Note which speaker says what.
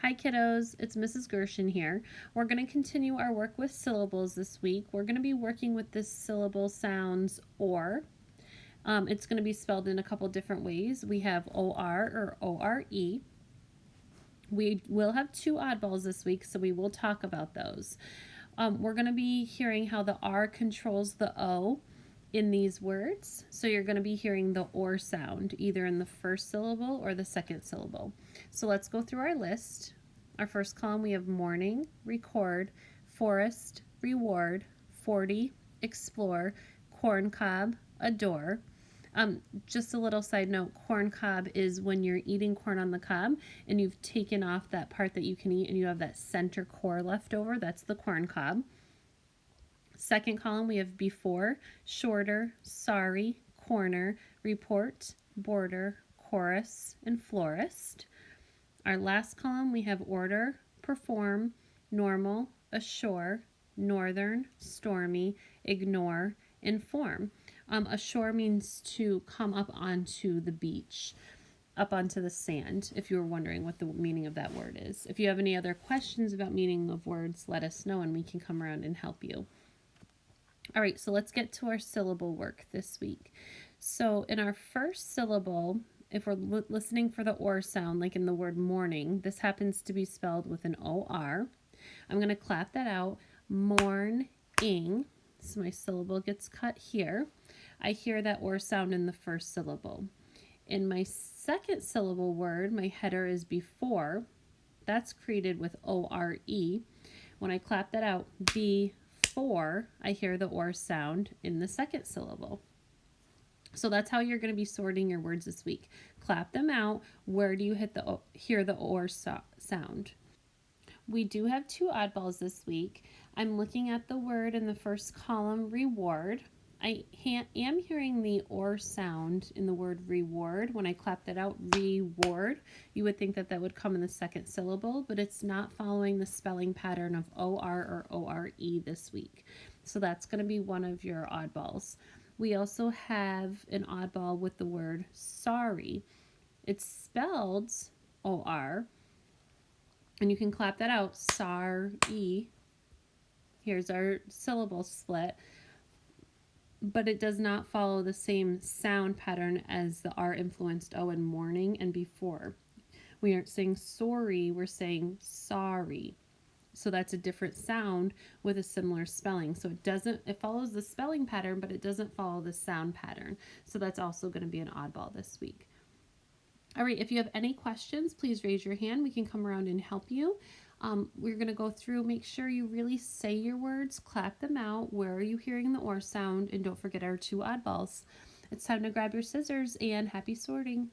Speaker 1: Hi kiddos, it's Mrs. Gershon here. We're going to continue our work with syllables this week. We're going to be working with this syllable sounds or. It's going to be spelled in a couple different ways. We have O-R or O-R-E. We will have two oddballs this week, so we will talk about those. We're going to be hearing how the R controls the O in these words. So you're going to be hearing the or sound either in the first syllable or the second syllable. So let's go through our list. Our first column, we have morning, record, forest, reward, 40, explore, corn cob, adore. Just a little side note, corn cob is when you're eating corn on the cob and you've taken off that part that you can eat and you have that center core left over. That's the corn cob. Second column, we have before, shorter, sorry, corner, report, border, chorus, and florist. Our last column, we have order, perform, normal, ashore, northern, stormy, ignore, inform. Ashore means to come up onto the beach, up onto the sand, if you were wondering what the meaning of that word is. If you have any other questions about meaning of words, let us know and we can come around and help you. All right, so let's get to our syllable work this week. So in our first syllable, if we're listening for the or sound, like in the word morning, this happens to be spelled with an O-R. I'm going to clap that out, morning. So my syllable gets cut here. I hear that or sound in the first syllable. In my second syllable word, my header is before. That's created with O-R-E. When I clap that out, before, I hear the or sound in the second syllable. So that's how you're going to be sorting your words this week. Clap them out. Where do you hear the or sound? We do have two oddballs this week. I'm looking at the word in the first column, reward. I am hearing the or sound in the word reward. When I clap that out, reward, you would think that that would come in the second syllable, but it's not following the spelling pattern of OR or ORE this week. So that's going to be one of your oddballs. We also have an oddball with the word sorry. It's spelled OR, and you can clap that out, sorry. Here's our syllable split. But it does not follow the same sound pattern as the R influenced O in morning and before. We aren't saying sorry, we're saying sorry. So that's a different sound with a similar spelling. So it follows the spelling pattern, but it doesn't follow the sound pattern. So that's also going to be an oddball this week. All right, if you have any questions, please raise your hand. We can come around and help you. We're going to go through, make sure you really say your words, clap them out. Where are you hearing the or sound? And don't forget our two oddballs. It's time to grab your scissors and happy sorting.